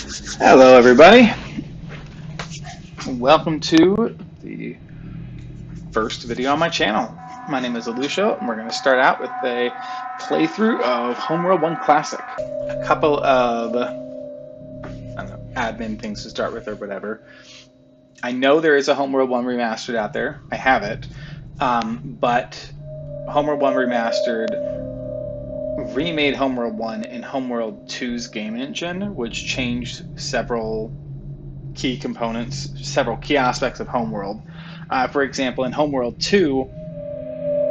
Hello, everybody. Welcome to the first video on my channel. My name is Alusha, and we're going to start out with a playthrough of Homeworld 1 Classic. A couple of, I don't know, admin things to start with or whatever. I know there is a Homeworld 1 Remastered out there. I have it. But Homeworld 1 Remastered remade Homeworld 1 in Homeworld 2's game engine, which changed several key components, several key aspects of Homeworld. For example, in Homeworld 2,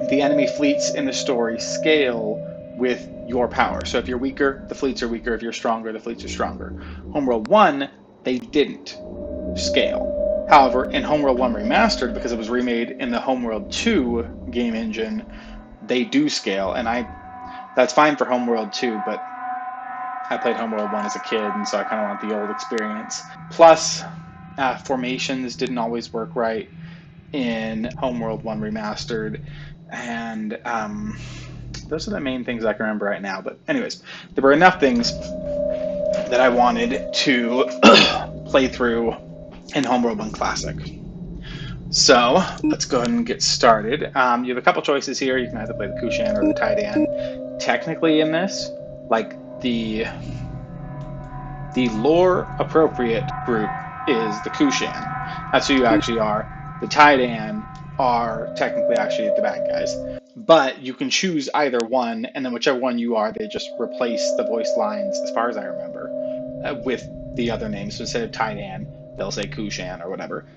the enemy fleets in the story scale with your power. So if you're weaker, the fleets are weaker. If you're stronger, the fleets are stronger. Homeworld 1, they didn't scale. However, in Homeworld 1 Remastered, because it was remade in the Homeworld 2 game engine, they do scale, and that's fine for Homeworld 2, but I played Homeworld 1 as a kid, and so I kind of want the old experience. Plus, formations didn't always work right in Homeworld 1 Remastered, and those are the main things I can remember right now. But anyways, there were enough things that I wanted to play through in Homeworld 1 Classic. So let's go ahead and get started. You have a couple choices here. You can either play the Kushan or the Taidan. Technically in this, like the lore appropriate group is the Kushan. That's who you actually are. The Taidan are technically actually the bad guys. But you can choose either one, and then whichever one you are, they just replace the voice lines, as far as I remember, with the other names. So instead of Taidan, they'll say Kushan or whatever.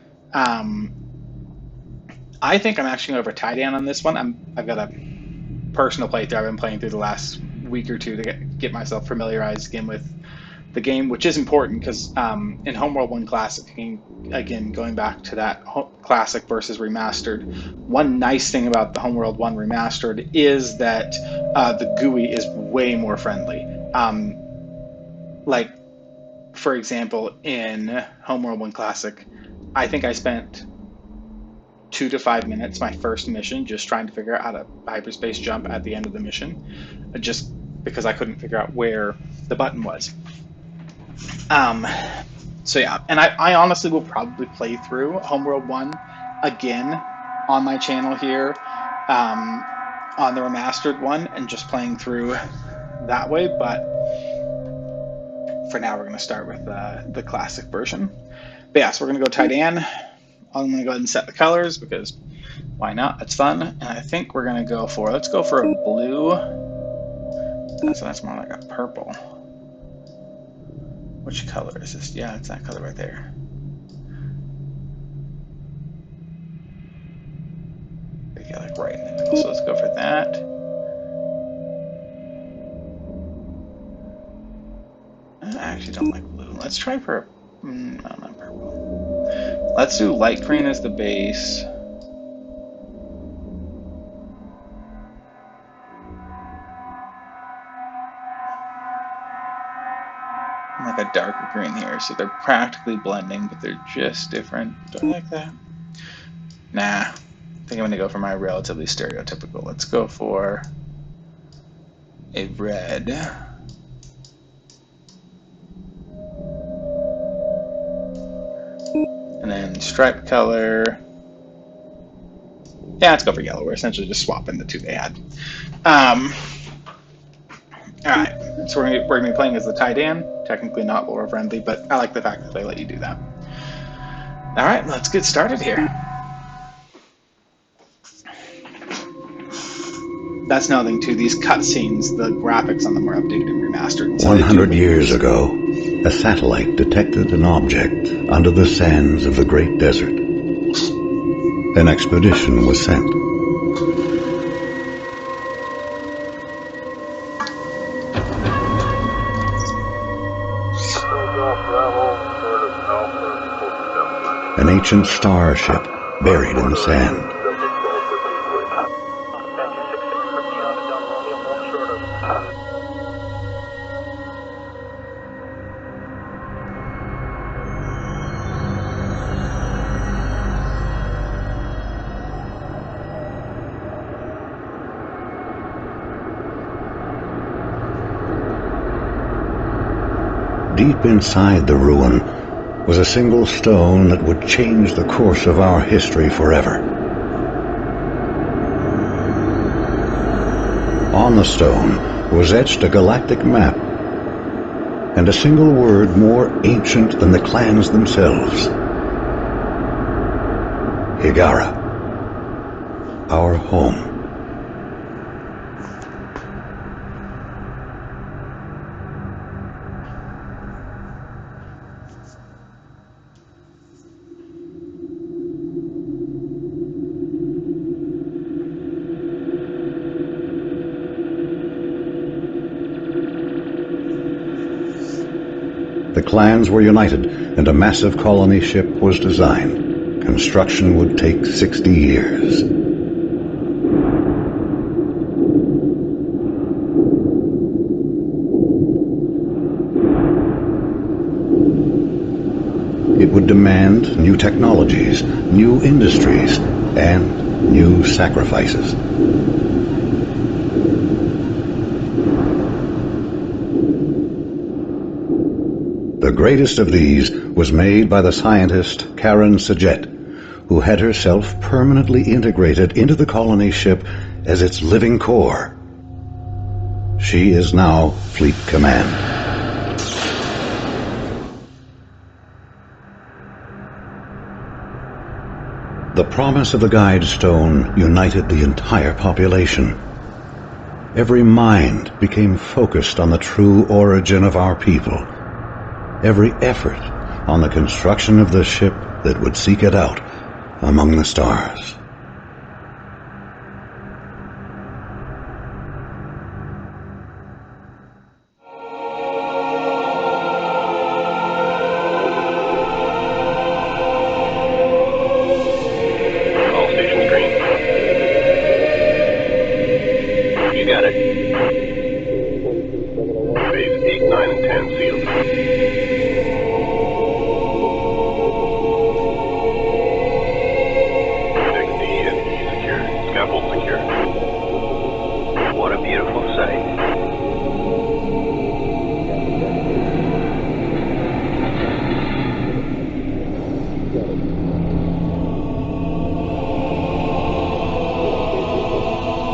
I think I'm actually going over Taidan on this one. I've got a personal playthrough I've been playing through the last week or two to get myself familiarized again with the game, which is important because in Homeworld 1 Classic, again, going back to that Classic versus Remastered, one nice thing about the Homeworld 1 Remastered is that the GUI is way more friendly. Like, for example, in Homeworld 1 Classic, I think I spent 2 to 5 minutes my first mission just trying to figure out how to hyperspace jump at the end of the mission, just because I couldn't figure out where the button was. So yeah, and I honestly will probably play through Homeworld 1 again on my channel here, on the remastered one, and just playing through that way, but for now we're going to start with the classic version. But yeah, so we're going to go Taidan. I'm going to go ahead and set the colors because why not? It's fun. And I think we're going to go for, let's go for a blue. So that's more like a purple. Which color is this? Yeah, it's that color right there. Yeah, like right in the middle. So let's go for that. I actually don't like blue. Let's try for, no, not purple. Let's do light green as the base. Like a darker green here, so they're practically blending, but they're just different. Do I like that? Nah, I think I'm gonna go for my relatively stereotypical. Let's go for a red. And then stripe color. Yeah, let's go for yellow. We're essentially just swapping the two they had. Alright, so we're gonna be playing as the Taidan. Technically not lore friendly, but I like the fact that they let you do that. Alright, let's get started here. That's another thing too, these cutscenes, the graphics on them were updated and remastered. So 100 years ago, a satellite detected an object under the sands of the Great Desert. An expedition was sent. An ancient starship buried in the sand. deep inside the ruin was a single stone that would change the course of our history forever. On the stone was etched a galactic map, and a single word more ancient than the clans themselves. Higara, our home. The clans were united, and a massive colony ship was designed. Construction would take 60 years. It would demand new technologies, new industries, and new sacrifices. The greatest of these was made by the scientist Karen Sajet, who had herself permanently integrated into the colony ship as its living core. She is now Fleet Command. The promise of the Guide Stone united the entire population. Every mind became focused on the true origin of our people. Every effort on the construction of the ship that would seek it out among the stars. All stations green. You got it. Phase 8, 9, and 10 sealed. What a beautiful sight.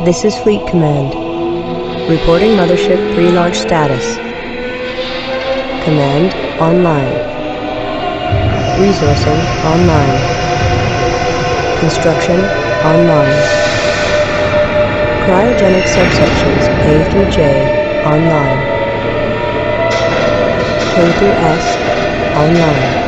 This is Fleet Command. Reporting Mothership pre-launch status. Command online. Resourcing online. Construction online. Cryogenic subsections A through J online. K through S online.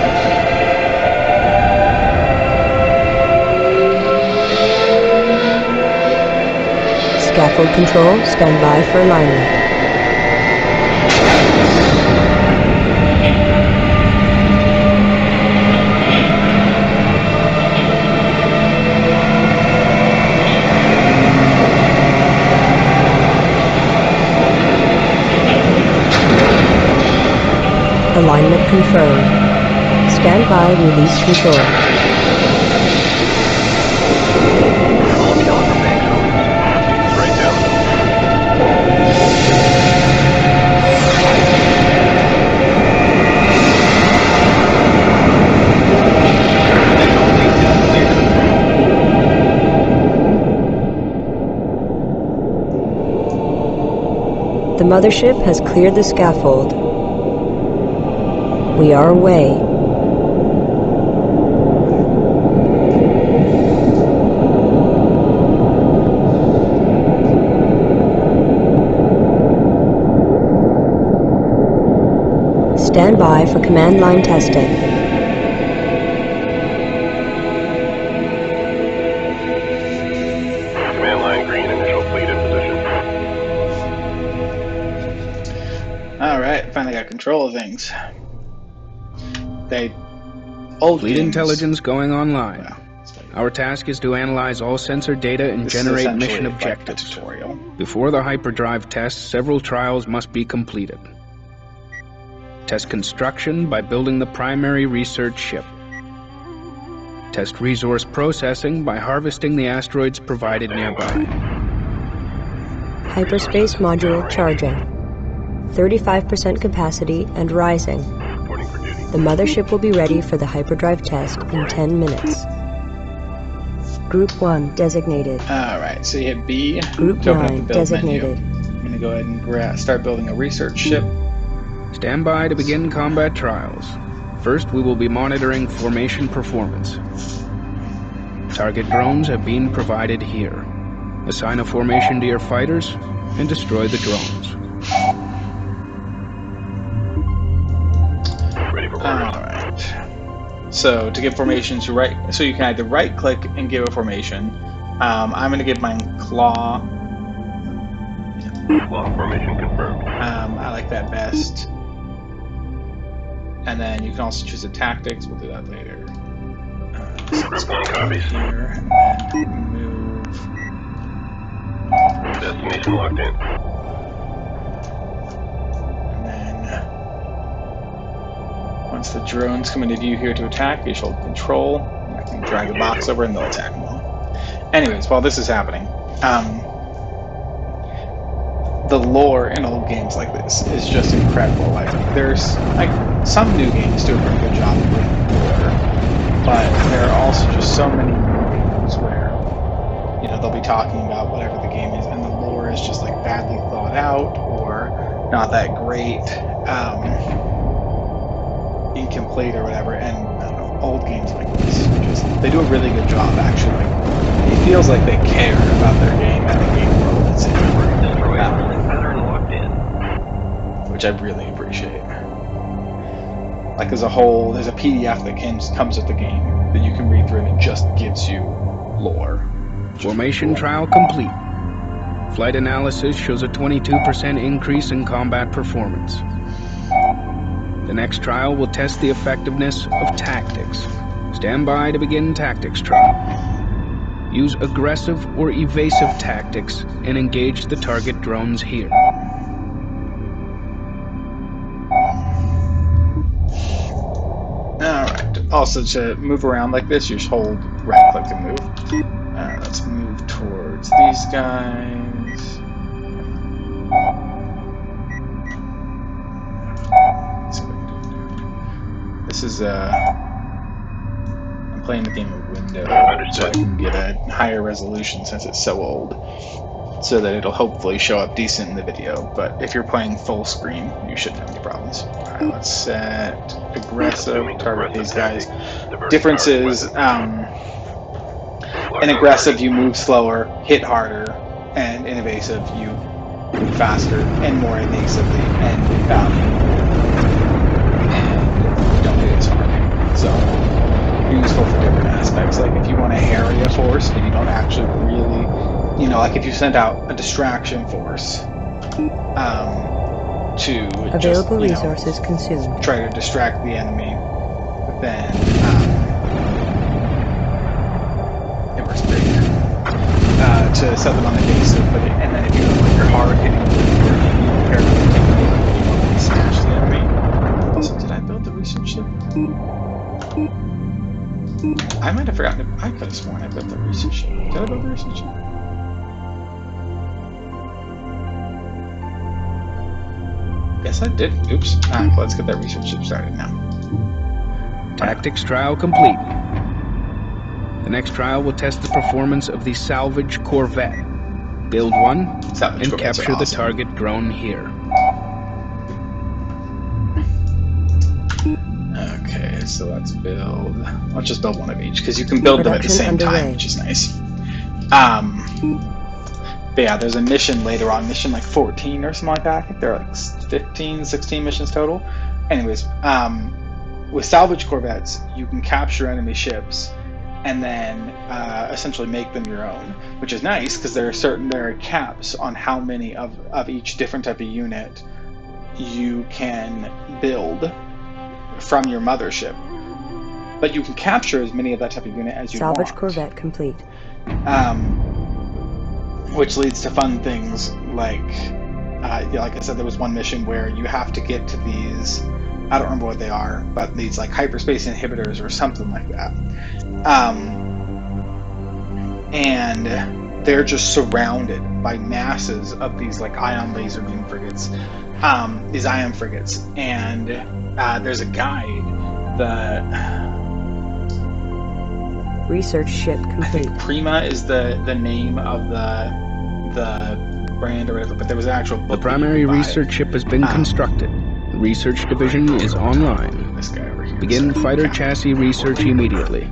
Scaffold control, stand by for alignment. Alignment confirmed. Stand by, release control. All caliber bank zones. Right down the The mothership has cleared the scaffold. We are away. Stand by for command line testing. command line green, initial fleet in position. Alright, finally got control of things. Old Fleet games. intelligence going online. Well, Our task is to analyze all sensor data and this is generate essentially mission like a objectives. tutorial. Before the hyperdrive test, several trials must be completed. Test construction by building the primary research ship. Test resource processing by harvesting the asteroids provided nearby. Hyperspace module charging. 35% capacity and rising. Reporting for duty. The mothership will be ready for the hyperdrive test in 10 minutes. Group 1 designated. Alright, so you hit B Group to open up the 9 build designated. menu. I'm going to go ahead and start building a research ship. Stand by to begin combat trials. First, we will be monitoring formation performance. Target drones have been provided here. Assign a formation to your fighters and destroy the drones. Ready for orders. Alright. So to give formations, you can either right click and give a formation. I'm going to give mine claw. Claw formation confirmed. I like that best. And then you can also choose a tactics. We'll do that later. So let's go Copies. here and then move. Destination locked in. And then once the drones come into view here to attack, you should hold control. I can drag the box over and they'll attack them all. Anyways, while this is happening, the lore in old games like this is just incredible. Like there's some new games do a pretty good job with lore, but there are also just so many games where they'll be talking about whatever the game is, and the lore is just like badly thought out or not that great, incomplete or whatever. And I don't know, old games like this they do a really good job actually. Like, it feels like they care about their game and the game world it's in. Pattern locked in. Which I really appreciate. Like as a whole, there's a PDF that comes with the game that you can read through, and it just gives you lore. Formation trial complete. Flight analysis shows a 22% increase in combat performance. The next trial will test the effectiveness of tactics. Stand by to begin tactics trial. Use aggressive or evasive tactics and engage the target drones here. Alright, also to move around like this, you just hold right click to move. Let's move towards these guys. This is I'm playing the game with Windows, so I can get a higher resolution since it's so old, so that it'll hopefully show up decent in the video. But if you're playing full screen, you shouldn't have any problems. Alright, let's set aggressive, target these guys. Difference is, in aggressive you move slower, hit harder, and in evasive you move faster and more evasively and don't hit as hard. So useful for different aspects. Like if you want to harry a force but you don't actually really, like if you send out a distraction force to Available resources consumed. try to distract the enemy, then it works pretty good. To set them on evasive, and then if you're hard hitting your character, you can smash the enemy. Also, did I build the research ship? I might have forgotten. I could have sworn I built the research ship. Did I build the research ship? Yes, I did. Oops. Alright, let's get that research ship started now. Tactics trial complete. The next trial will test the performance of the salvage corvette. Build one Salvage and corvettes are capture the awesome. target drone here. Okay, so let's just build one of each, because you can build them at the same Production time, underway. which is nice. But yeah, there's a mission later on, mission like 14 or something like that. I think there are like 15, 16 missions total. Anyways, with salvage corvettes, you can capture enemy ships and then essentially make them your own, which is nice because there are caps on how many of each different type of unit you can build from your mothership. But you can capture as many of that type of unit as you Salvage want. corvette complete. Which leads to fun things like I said, there was one mission where you have to get to these, I don't remember what they are, but these like hyperspace inhibitors or something like that. And they're just surrounded by masses of these like ion laser beam frigates, these ion frigates, and there's a guide that Research ship I complete. think Prima is the name of the brand or whatever, but there was an actual book. The primary research ship has been constructed. The research division is online. This guy over here. Begin So, fighter okay. chassis research immediately.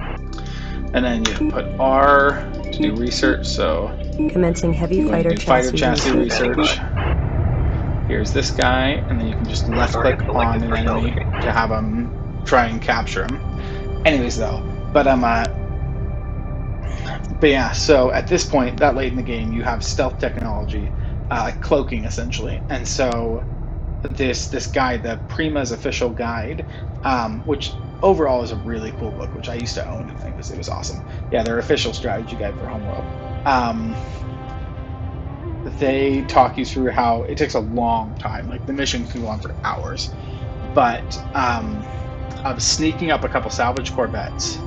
And then you put R to do research. So Commencing heavy you want to fighter do fighter chassis chassis research. research. Here's this guy, and then you can just left click on an enemy to have him try and capture him. Anyways, though, but yeah. So at this point, that late in the game, you have stealth technology, cloaking essentially, and so this guide, the Prima's official guide, which overall is a really cool book, which I used to own. I think it was awesome. Yeah, their official strategy guide for Homeworld. They talk you through how it takes a long time. Like the mission can go on for hours, but of sneaking up a couple salvage corvettes,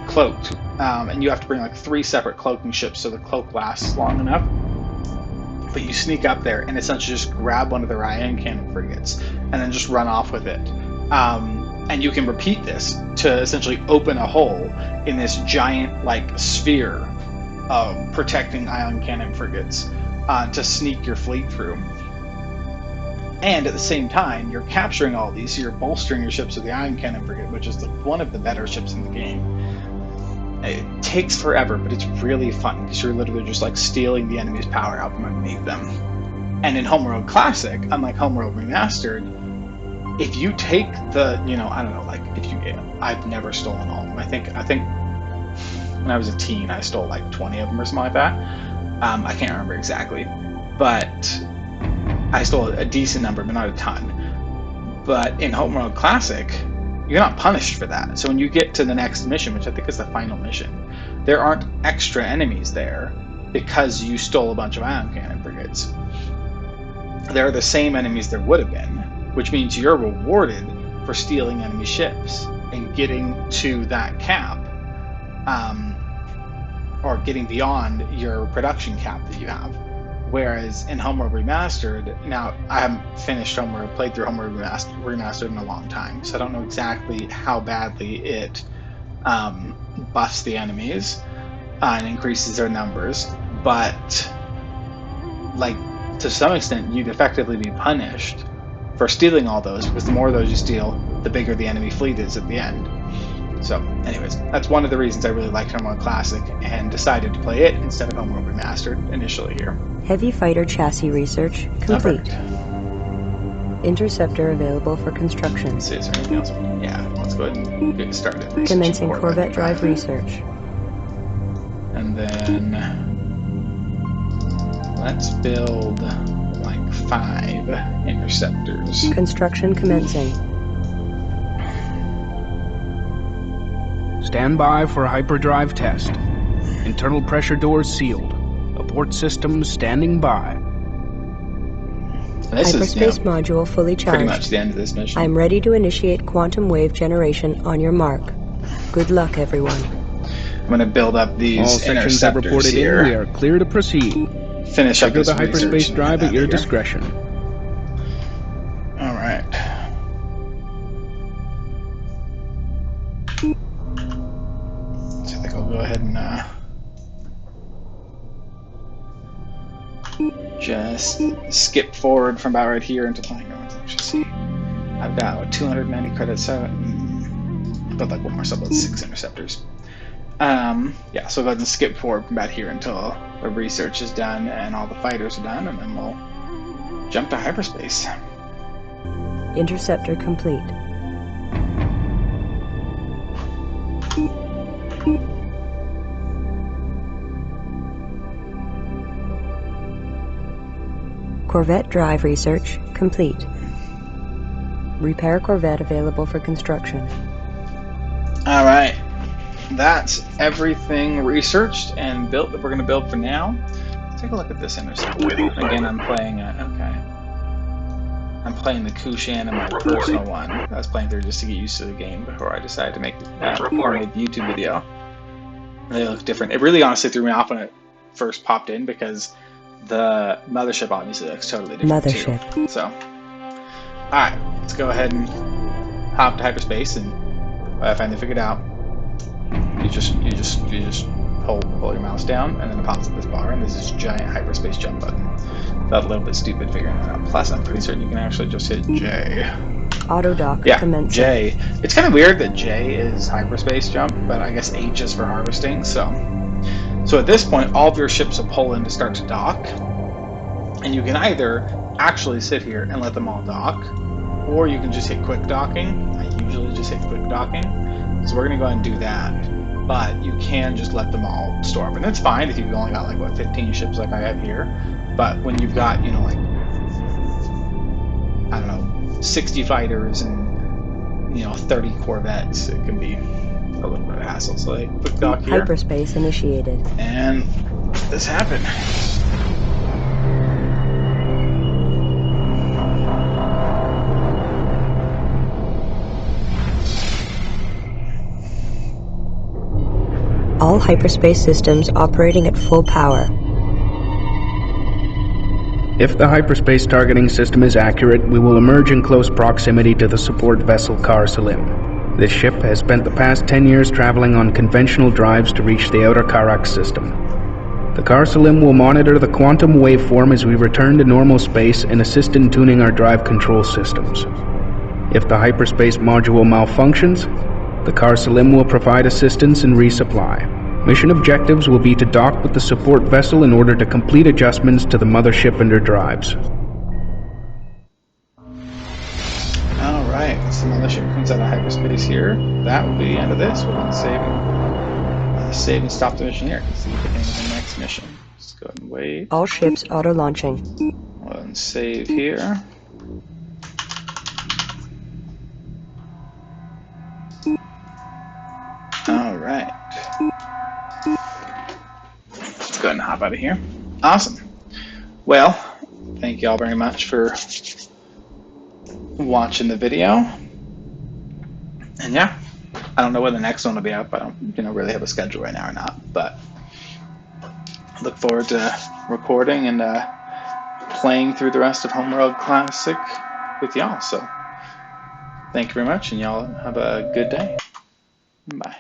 cloaked, and you have to bring like 3 separate cloaking ships so the cloak lasts long enough. But you sneak up there and essentially just grab one of their ion cannon frigates and then just run off with it. And you can repeat this to essentially open a hole in this giant like sphere of protecting ion cannon frigates to sneak your fleet through. And at the same time, you're capturing all these, so you're bolstering your ships with the ion cannon frigate, which is one of the better ships in the game. It takes forever, but it's really fun because you're literally just like stealing the enemy's power out from underneath them. And in Homeworld Classic, unlike Homeworld Remastered, if you take the, I don't know, like if you, I've never stolen all of them. I think when I was a teen, I stole like 20 of them or something like that. I can't remember exactly, but I stole a decent number, but not a ton. But in Homeworld Classic, you're not punished for that. So when you get to the next mission, which I think is the final mission, there aren't extra enemies there because you stole a bunch of ion cannon frigates. They're the same enemies there would have been, which means you're rewarded for stealing enemy ships and getting to that cap, or getting beyond your production cap that you have. Whereas in Homeworld Remastered, now I haven't finished Homeworld, played through Homeworld Remastered in a long time, so I don't know exactly how badly it buffs the enemies and increases their numbers, but like to some extent you'd effectively be punished for stealing all those, because the more of those you steal, the bigger the enemy fleet is at the end. So anyways, that's one of the reasons I really liked Homeworld Classic and decided to play it instead of Homeworld Remastered initially here. Heavy fighter chassis research complete. Perfect. Interceptor available for construction. Let's see, is there anything else? Yeah, let's go ahead and get started. Commencing Corvette drive research. And then let's build like 5 interceptors. Construction commencing. Stand by for hyperdrive test. Internal pressure doors sealed. Abort systems standing by. This Hyperspace is module fully charged. pretty much the end of this mission. I'm ready to initiate quantum wave generation on your mark. Good luck, everyone. I'm going to build up these All sections have interceptors reported here. in. We are clear to proceed. Finish up Trigger this the hyperspace research and drive get at your out of here. discretion. All right. So I think I'll go ahead and just skip forward from about right here until let's actually see. I've got 290 credits. So but like one more sub, that's 6 interceptors. Yeah, so go ahead and skip forward from about here until the research is done and all the fighters are done, and then we'll jump to hyperspace. Interceptor complete. Corvette drive research complete. Repair Corvette available for construction. All right, that's everything researched and built that we're going to build for now. Let's take a look at this interceptor. Again, I'm playing I'm playing the Kushan in my personal one. I was playing through just to get used to the game before I decided to make a YouTube video. They look different. It really honestly threw me off when it first popped in, because the mothership obviously looks totally different too. So, all right, let's go ahead and hop to hyperspace, and what I finally figured out, you just hold your mouse down, and then it pops up this bar, and there's this giant hyperspace jump button. Felt a little bit stupid figuring that out. Plus, I'm pretty certain you can actually just hit J. Auto dock commencing. J. It's kind of weird that J is hyperspace jump, but I guess H is for harvesting. So at this point, all of your ships will pull in to start to dock, and you can either actually sit here and let them all dock, or you can just hit quick docking. I usually just hit quick docking, so we're gonna go ahead and do that. But you can just let them all store up, and it's fine if you've only got like what 15 ships like I have here. But when you've got, you know, like, I don't know, 60 fighters and, you know, 30 corvettes, it can be a little bit of a hassle. So like, quick dock here. Hyperspace initiated. And this happened. All hyperspace systems operating at full power. If the hyperspace targeting system is accurate, we will emerge in close proximity to the support vessel Kar Salim. This ship has spent the past 10 years traveling on conventional drives to reach the outer Kharak system. The Kar Salim will monitor the quantum waveform as we return to normal space and assist in tuning our drive control systems. If the hyperspace module malfunctions, the Kar Salim will provide assistance and resupply. Mission objectives will be to dock with the support vessel in order to complete adjustments to the mothership and her drives. Alright, so the mothership comes out of hyperspace here. That will be the end of this. We're going to save and stop the mission here. See if we can get the next mission. Let's go ahead and wait. All ships auto-launching. Go ahead and save here. Alright. Let's go ahead and hop out of here. Awesome. Well, thank you all very much for watching the video. And yeah, I don't know when the next one will be out, but I don't really have a schedule right now or not. But I look forward to recording and playing through the rest of Homeworld Classic with y'all. So thank you very much, and y'all have a good day. Bye.